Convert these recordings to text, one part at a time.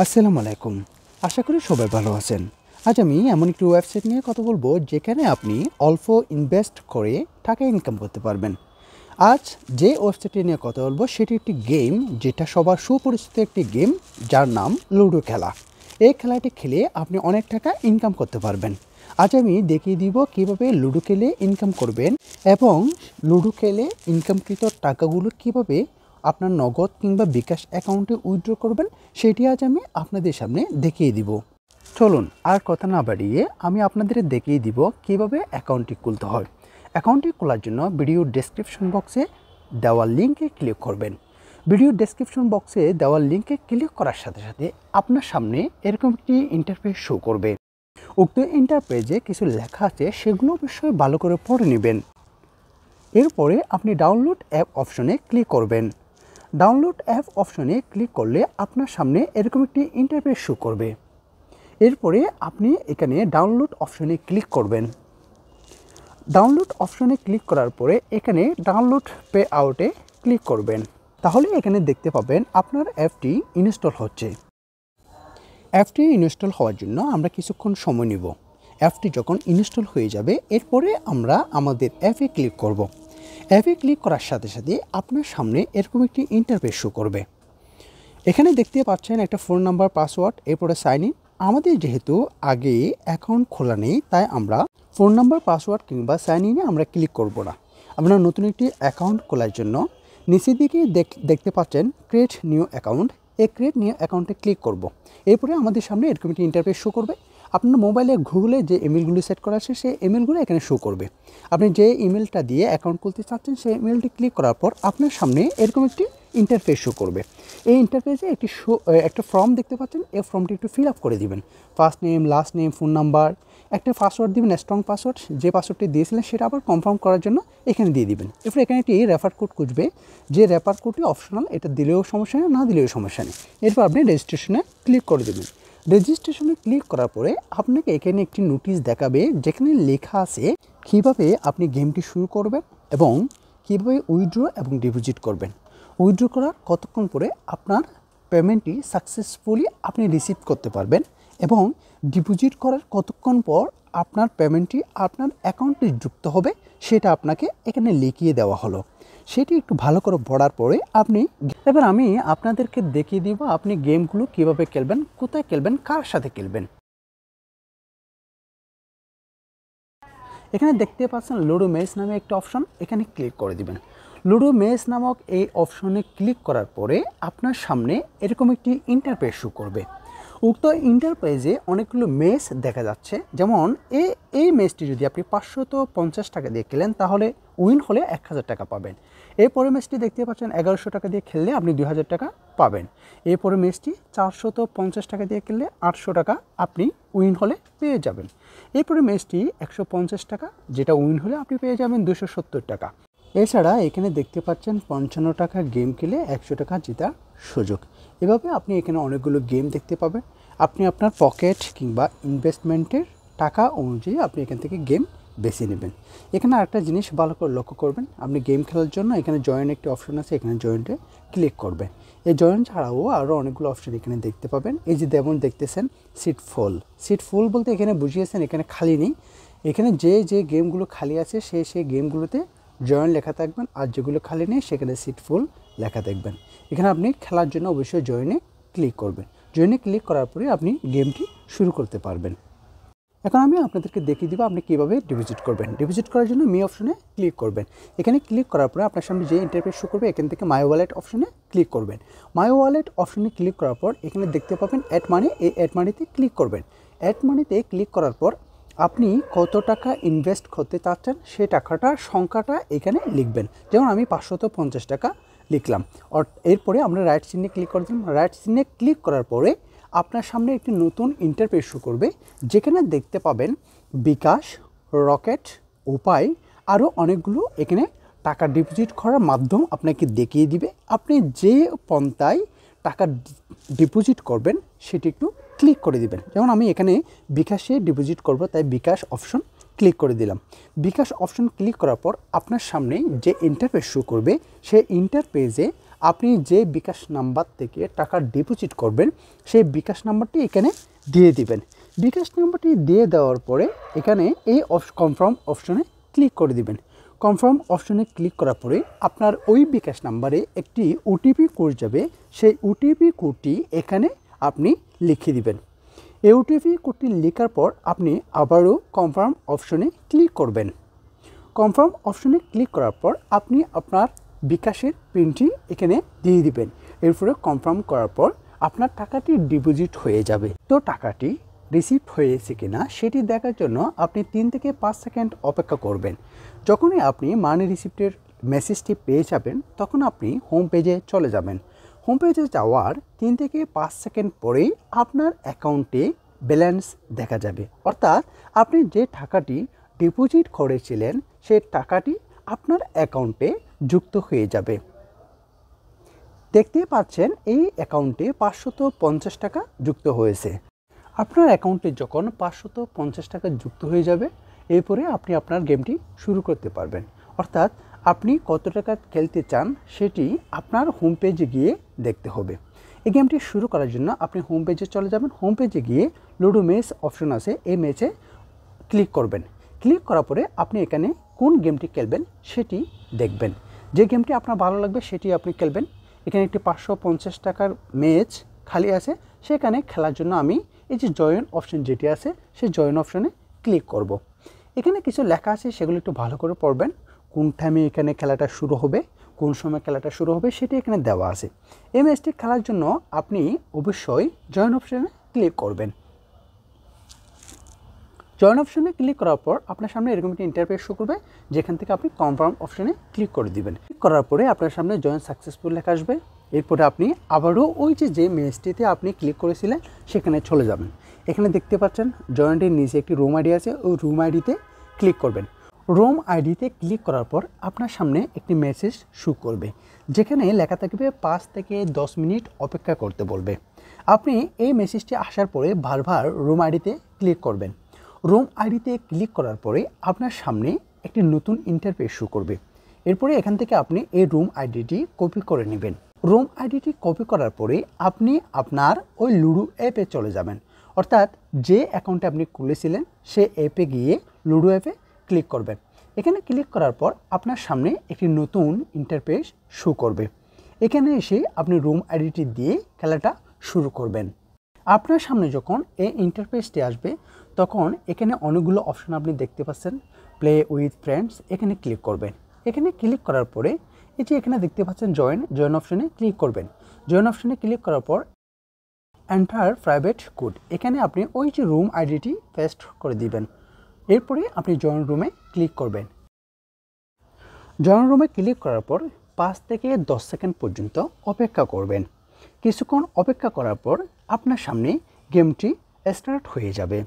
আসসালামু আলাইকুম। আশা করি সবাই ভালো আছেন। আজ আমি এমন একটি ওয়েবসাইট নিয়ে কথা বলবো যেখানে আপনি অল্প ইনভেস্ট করে টাকা ইনকাম করতে পারবেন। আজ যে ওয়েবসাইটটি নিয়ে কথা বলবো সেটি একটি গেম, যেটা সবার সুপরিচিত একটি গেম, যার নাম লুডো খেলা। এই খেলাটি খেলে আপনি অনেক টাকা ইনকাম করতে পারবেন। আজ আমি দেখিয়ে দিব কিভাবে লুডো খেলে ইনকাম করবেন এবং লুডো খেলে ইনকামকৃত টাকাগুলো কিভাবে আপনার নগদ কিংবা বিকাশ অ্যাকাউন্টে উইথড্র করবেন, সেটি আজ আমি আপনাদের সামনে দেখিয়ে দিব। চলুন আর কথা না বাড়িয়ে আমি আপনাদের দেখিয়ে দিব কিভাবে অ্যাকাউন্টটি খুলতে হয়। অ্যাকাউন্টটি খোলার জন্য ভিডিও ডেসক্রিপশন বক্সে দেওয়া লিঙ্কে ক্লিক করবেন। ভিডিও ডেসক্রিপশন বক্সে দেওয়া লিঙ্কে ক্লিক করার সাথে সাথে আপনার সামনে এরকম একটি ইন্টারফেস শো করবে। উক্ত ইন্টারপেজে কিছু লেখা আছে, সেগুলো অবশ্যই ভালো করে পড়ে নেবেন। এরপরে আপনি ডাউনলোড অ্যাপ অপশনে ক্লিক করবেন। ডাউনলোড অ্যাপ অপশনে ক্লিক করলে আপনার সামনে এরকম একটি ইন্টারফেস শো করবে। এরপরে আপনি এখানে ডাউনলোড অপশনে ক্লিক করবেন। ডাউনলোড অপশনে ক্লিক করার পরে এখানে ডাউনলোড পে আউটে ক্লিক করবেন। তাহলে এখানে দেখতে পাবেন আপনার অ্যাপটি ইনস্টল হচ্ছে। অ্যাপটি ইনস্টল হওয়ার জন্য আমরা কিছুক্ষণ সময় নেব। অ্যাপটি যখন ইনস্টল হয়ে যাবে, এরপরে আমরা আমাদের অ্যাপে ক্লিক করব। অ্যাপে ক্লিক করার সাথে সাথে আপনার সামনে এরকম একটি ইন্টারফেস শো করবে। এখানে দেখতে পাচ্ছেন একটা ফোন নাম্বার, পাসওয়ার্ড, এরপরে সাইন ইন। আমাদের যেহেতু আগে অ্যাকাউন্ট খোলা নেই, তাই আমরা ফোন নাম্বার, পাসওয়ার্ড কিংবা সাইন ইনে আমরা ক্লিক করব না। আমরা নতুন একটি অ্যাকাউন্ট খোলার জন্য নিচের দিকে দেখতে পাচ্ছেন ক্রিয়েট নিউ অ্যাকাউন্ট। এই ক্রিয়েট নিউ অ্যাকাউন্টে ক্লিক করব। এরপরে আমাদের সামনে এরকম একটি ইন্টারফেস শো করবে। আপনার মোবাইলে গুগলে যে ইমেলগুলো সেট করা আছে, সেই ইমেলগুলো এখানে শো করবে। আপনি যে ইমেলটা দিয়ে অ্যাকাউন্ট খুলতে চাচ্ছেন, সেই ইমেলটি ক্লিক করার পর আপনার সামনে এরকম একটি ইন্টারফেস শো করবে। এই ইন্টারফেসে একটা ফর্ম দেখতে পাচ্ছেন। এই ফর্মটি একটু ফিল আপ করে দিবেন। First name, last name, phone number, একটা পাসওয়ার্ড দিবেন, স্ট্রং পাসওয়ার্ড। যে পাসওয়ার্ডটি দিয়েছিলেন সেটা আবার কনফার্ম করার জন্য এখানে দিয়ে দিবেন। এরপর এখানে একটি রেফার কোড খুঁজবে। যে রেফার কোডটি অপশনাল, এটা দিলেও সমস্যা নেই, না দিলেও সমস্যা নেই। এরপর আপনি রেজিস্ট্রেশনে ক্লিক করে দেবেন। রেজিস্ট্রেশনে ক্লিক করার পরে আপনাকে এখানে একটি নোটিশ দেখাবে, যেখানে লেখা আছে কীভাবে আপনি গেমটি শুরু করবেন এবং কীভাবে উইথড্র এবং ডিপোজিট করবেন। উইথড্র করার কতক্ষণ পরে আপনার পেমেন্টটি সাকসেসফুলি আপনি রিসিভ করতে পারবেন এবং ডিপোজিট করার কতক্ষণ পর আপনার পেমেন্টটি আপনার অ্যাকাউন্টে যুক্ত হবে, সেটা আপনাকে এখানে লিখিয়ে দেওয়া হলো। সেটি একটু ভালো করে পড়ার পরে এবার আমি আপনাদেরকে দেখিয়ে দিব আপনি গেমগুলো কীভাবে খেলবেন, কোথায় খেলবেন, কার সাথে খেলবেন। এখানে দেখতে পাচ্ছেন লুডো মেস নামে একটা অপশন, এখানে ক্লিক করে দিবেন। লুডো মেস নামক এই অপশনে ক্লিক করার পরে আপনার সামনে এরকম একটি ইন্টারফেস শো করবে। উক্ত ইন্টারপ্রাইজে অনেকগুলো মেস দেখা যাচ্ছে। যেমন এই মেসটি যদি আপনি 550 টাকা দিয়ে খেলেন, তাহলে উইন হলে 1000 টাকা পাবেন। এরপরে মেসটি দেখতে পাচ্ছেন 1100 টাকা দিয়ে খেললে আপনি 2000 টাকা পাবেন। এরপরে মেসটি 450 টাকা দিয়ে খেললে 800 টাকা আপনি উইন হলে পেয়ে যাবেন। এরপরে মেসটি 150 টাকা, যেটা উইন হলে আপনি পেয়ে যাবেন 270 টাকা। এছাড়া এখানে দেখতে পাচ্ছেন 55 টাকা গেম খেলে 100 টাকা জেতার সুযোগ। এভাবে আপনি এখানে অনেকগুলো গেম দেখতে পাবেন। আপনি আপনার পকেট কিংবা ইনভেস্টমেন্টের টাকা অনুযায়ী আপনি এখান থেকে গেম বেছে নেবেন। এখানে আরেকটা জিনিস ভালো করে লক্ষ্য করবেন, আপনি গেম খেলার জন্য এখানে জয়েন একটি অপশন আছে, এখানে জয়েন্টে ক্লিক করবেন। এই জয়েন ছাড়াও আরও অনেকগুলো অপশন এখানে দেখতে পাবেন। এই যে যেমন দেখতেছেন সিট ফুল বলতে এখানে বুঝিয়েছেন এখানে খালি নেই। এখানে যে গেমগুলো খালি আছে সেই গেমগুলোতে জয়েন লেখা থাকবেন, আর যেগুলো খালি নেই সেখানে সিট ফুল লেখা দেখবেন। এখানে আপনি খেলার জন্য অবশ্যই জয়েনে ক্লিক করবেন। জয়েনে ক্লিক করার পরে আপনি গেমটি শুরু করতে পারবেন। এখন আমি আপনাদেরকে দেখিয়ে দিব আপনি কীভাবে ডিপোজিট করবেন। ডিপোজিট করার জন্য মি অপশনে ক্লিক করবেন। এখানে ক্লিক করার পরে আপনার সামনে যে ইন্টারফেস শো করবে, এখান থেকে মাই ওয়ালেট অপশনে ক্লিক করবেন। মাই ওয়ালেট অপশনে ক্লিক করার পর এখানে দেখতে পাবেন অ্যাড মানি, এই অ্যাড মানিতে ক্লিক করবেন। অ্যাড মানিতে ক্লিক করার পর আপনি কত টাকা ইনভেস্ট করতে চাচ্ছেন সেই টাকাটার সংখ্যাটা এখানে লিখবেন। যেমন আমি 550 টাকা লিখলাম। এরপরে আমরা রাইট চিহ্নে ক্লিক করে দিলাম। রাইট চিহ্নে ক্লিক করার পরে আপনার সামনে একটি নতুন ইন্টারফেস শো করবে, যেখানে দেখতে পাবেন বিকাশ, রকেট, উপায়, আরও অনেকগুলো এখানে টাকা ডিপোজিট করার মাধ্যম আপনাকে দেখিয়ে দিবে। আপনি যে পন্থায় টাকা ডিপোজিট করবেন সেটি একটু ক্লিক করে দিবেন। যেমন আমি এখানে বিকাশে ডিপোজিট করব, তাই বিকাশ অপশন ক্লিক করে দিলাম। বিকাশ অপশন ক্লিক করার পর আপনার সামনে যে ইন্টারফেস শো করবে, সেই ইন্টারফেসে আপনি যে বিকাশ নাম্বার থেকে টাকা ডিপোজিট করবেন সেই বিকাশ নাম্বারটি এখানে দিয়ে দিবেন। বিকাশ নাম্বারটি দিয়ে দেওয়ার পরে এখানে এই কনফার্ম অপশনে ক্লিক করে দিবেন। কনফার্ম অপশনে ক্লিক করার পরে আপনার ওই বিকাশ নাম্বারে একটি ওটিপি কোড যাবে, সেই ওটিপি কোডটি এখানে আপনি লিখে দিবেন। এই ওটিপি কোডটি লেখার পর আপনি আবারও কনফার্ম অপশনে ক্লিক করবেন। কনফার্ম অপশনে ক্লিক করার পর আপনি আপনার বিকাশের পিনটি এখানে দিয়ে দিবেন। এরপরে কনফার্ম করার পর আপনার টাকাটি ডিপোজিট হয়ে যাবে। তো টাকাটি রিসিভ হয়েছে কিনা সেটি দেখার জন্য আপনি 3 থেকে 5 সেকেন্ড অপেক্ষা করবেন। যখনই আপনি মানি রিসিপ্টের মেসেজটি পেয়ে যাবেন তখন আপনি হোম পেজে চলে যাবেন। হোম পেজে যাওয়ার 3 থেকে 5 সেকেন্ড পরেই আপনার অ্যাকাউন্টে ব্যালেন্স দেখা যাবে, অর্থাৎ আপনি যে টাকাটি ডিপোজিট করেছিলেন সেই টাকাটি আপনার অ্যাকাউন্টে যুক্ত হয়ে যাবে। দেখতে পাচ্ছেন এই অ্যাকাউন্টে 550 টাকা যুক্ত হয়েছে। আপনার অ্যাকাউন্টে যখন 550 টাকা যুক্ত হয়ে যাবে এরপরে আপনি আপনার গেমটি শুরু করতে পারবেন। অর্থাৎ আপনি কত টাকা খেলতে চান সেটি আপনার হোম পেজে গিয়ে দেখতে হবে। এই গেমটি শুরু করার জন্য আপনি হোম পেজে চলে যাবেন। হোম পেজে গিয়ে লুডো ম্যাচ অপশন আছে, এই ম্যাচে ক্লিক করবেন। ক্লিক করার পরে আপনি এখানে কোন গেমটি খেলবেন সেটি দেখবেন। যে গেমটি আপনার ভালো লাগবে সেটি আপনি খেলবেন। এখানে একটি 550 টাকার ম্যাচ খালি আছে, সেখানে খেলার জন্য আমি এই যে জয়েন অপশন যেটি আছে সেই জয়েন অপশনে ক্লিক করব। এখানে কিছু লেখা আছে, সেগুলো একটু ভালো করে পড়বেন। কোন টাইমে এখানে খেলাটা শুরু হবে, কোন সময় খেলাটা শুরু হবে সেটি এখানে দেওয়া আছে। এই ম্যাচটি খেলার জন্য আপনি অবশ্যই জয়েন অপশনে ক্লিক করবেন। জয়েন অপশনে ক্লিক করার পর আপনার সামনে এরকম একটি ইন্টারফেস শো করবে, যেখান থেকে আপনি কনফার্ম অপশনে ক্লিক করে দিবেন। ক্লিক করার পরে আপনার সামনে জয়েন সাকসেসফুল লেখা আসবে। এরপরে আপনি আবারও ওই যে ম্যাচটিতে আপনি ক্লিক করেছিলেন সেখানে চলে যাবেন। এখানে দেখতে পাচ্ছেন জয়েন্টের নিচে একটি রুম আইডি আছে, ওই রুম আইডিতে ক্লিক করবেন। রুম আইডিতে ক্লিক করার পর আপনার সামনে একটি মেসেজ শো করবে, যেখানে লেখা থাকবে 5 থেকে 10 মিনিট অপেক্ষা করতে বলবে। আপনি এই মেসেজটি আসার পরে বারবার রুম আইডিতে ক্লিক করবেন। রুম আইডিতে ক্লিক করার পরে আপনার সামনে একটি নতুন ইন্টারফেস শো করবে। এরপরে এখান থেকে আপনি এই রুম আইডিটি কপি করে নেবেন। রুম আইডিটি কপি করার পরে আপনি আপনার ওই লুডো অ্যাপে চলে যাবেন, অর্থাৎ যে অ্যাকাউন্টে আপনি খুলেছিলেন সে অ্যাপে গিয়ে লুডো অ্যাপে ক্লিক করবেন। এখানে ক্লিক করার পর আপনার সামনে একটি নতুন ইন্টারফেস শো করবে। এখানে এসে আপনি রুম আইডিটি দিয়ে খেলাটা শুরু করবেন। আপনার সামনে যখন এই ইন্টারফেসটি আসবে তখন এখানে অনেকগুলো অপশন আপনি দেখতে পাচ্ছেন। প্লে উইথ ফ্রেন্ডস, এখানে ক্লিক করবেন। এখানে ক্লিক করার পরে এই যে এখানে দেখতে পাচ্ছেন জয়েন অপশনে ক্লিক করবেন। জয়েন অপশনে ক্লিক করার পর এন্টার প্রাইভেট কোড, এখানে আপনি ওই যে রুম আইডিটি পেস্ট করে দিবেন। এরপরে আপনি জয়েন রুমে ক্লিক করবেন। জয়েন রুমে ক্লিক করার পর 5 থেকে 10 সেকেন্ড পর্যন্ত অপেক্ষা করবেন। কিছুক্ষণ অপেক্ষা করার পর আপনার সামনে গেমটি স্টার্ট হয়ে যাবে।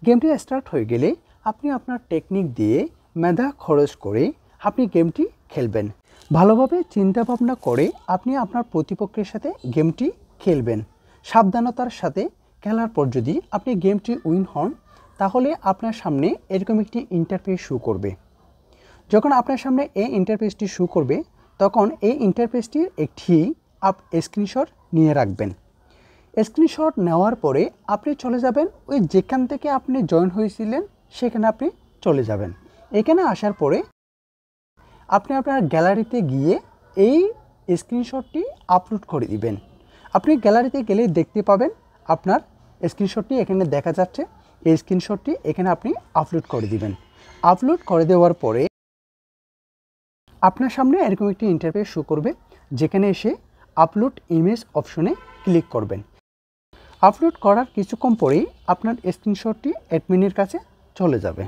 গেমটি স্টার্ট হয়ে গেলে আপনি আপনার টেকনিক দিয়ে মেধা খরচ করে আপনি গেমটি খেলবেন। ভালোভাবে চিন্তা ভাবনা করে আপনি আপনার প্রতিপক্ষের সাথে গেমটি খেলবেন। সাবধানতার সাথে খেলার পর যদি আপনি গেমটি উইন হন তাহলে আপনার সামনে এরকম একটি ইন্টারফেস শো করবে। যখন আপনার সামনে এই ইন্টারফেসটি শো করবে তখন এই ইন্টারফেসটির একটি স্ক্রিনশট নিয়ে রাখবেন। স্ক্রিনশট নেওয়ার পরে আপনি চলে যাবেন ওই যেখান থেকে আপনি জয়েন হয়েছিলেন সেখানে আপনি চলে যাবেন। এখানে আসার পরে আপনি আপনার গ্যালারিতে গিয়ে এই স্ক্রিনশটটি আপলোড করে দিবেন। আপনি গ্যালারিতে গেলে দেখতে পাবেন আপনার স্ক্রিনশটটি এখানে দেখা যাচ্ছে। এই স্ক্রিনশটটি এখানে আপনি আপলোড করে দিবেন। আপলোড করে দেওয়ার পরে আপনার সামনে এরকম একটি ইন্টারফেস শো করবে, যেখানে এসে আপলোড ইমেজ অপশনে ক্লিক করবেন। আপলোড করার কিছুক্ষণ পরেই আপনার স্ক্রিনশটটি অ্যাডমিনের কাছে চলে যাবে।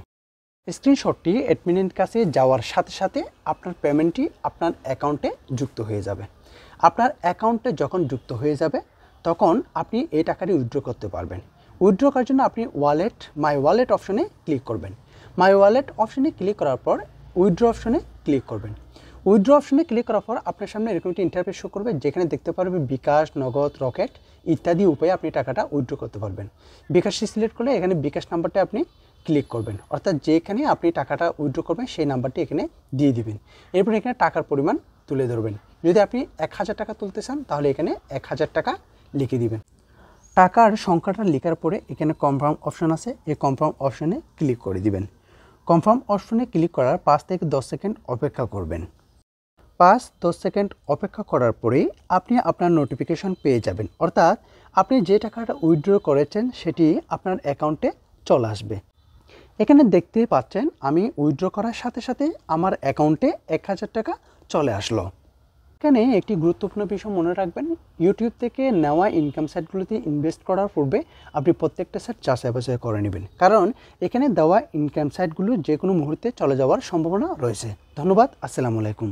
স্ক্রিনশটটি অ্যাডমিনের কাছে যাওয়ার সাথে সাথে আপনার পেমেন্টটি আপনার অ্যাকাউন্টে যুক্ত হয়ে যাবে। আপনার অ্যাকাউন্টে যখন যুক্ত হয়ে যাবে তখন আপনি এই টাকাটি উইথড্র করতে পারবেন। উইথড্র করার জন্য আপনি মাই ওয়ালেট অপশনে ক্লিক করবেন। মাই ওয়ালেট অপশনে ক্লিক করার পর উইথড্র অপশনে ক্লিক করবেন। উইথড্র অপশনে ক্লিক করার পর আপনার সামনে এরকম একটি ইন্টারফেস শো করবে, যেখানে দেখতে পারবেন বিকাশ, নগদ, রকেট ইত্যাদি উপায়ে আপনি টাকাটা উইথড্র করতে পারবেন। বিকাশটি সিলেক্ট করলে এখানে বিকাশ নাম্বারটা আপনি ক্লিক করবেন, অর্থাৎ যেখানে আপনি টাকাটা উইথড্র করবেন সেই নাম্বারটি এখানে দিয়ে দিবেন। এরপর এখানে টাকার পরিমাণ তুলে ধরবেন। যদি আপনি 1000 টাকা তুলতে চান তাহলে এখানে 1000 টাকা লিখে দিবেন। টাকার সংখ্যাটা লেখার পরে এখানে কনফার্ম অপশন আছে, এই কনফার্ম অপশনে ক্লিক করে দিবেন। কনফার্ম অপশনে ক্লিক করার 5 থেকে 10 সেকেন্ড অপেক্ষা করবেন। 5-10 সেকেন্ড অপেক্ষা করার পরেই আপনি আপনার নোটিফিকেশন পেয়ে যাবেন, অর্থাৎ আপনি যে টাকাটা উইথড্র করেছেন সেটি আপনার অ্যাকাউন্টে চলে আসবে। এখানে দেখতে পাচ্ছেন আমি উইথড্র করার সাথে সাথে আমার অ্যাকাউন্টে 1000 টাকা চলে আসলো। এখানে একটি গুরুত্বপূর্ণ বিষয় মনে রাখবেন, ইউটিউব থেকে নেওয়া ইনকাম সাইটগুলোতে ইনভেস্ট করার পূর্বে আপনি প্রত্যেকটা সাইট যাচাই বাছাই করে নেবেন, কারণ এখানে দেওয়া ইনকাম সাইটগুলো যে কোনো মুহূর্তে চলে যাওয়ার সম্ভাবনা রয়েছে। ধন্যবাদ, আসসালামু আলাইকুম।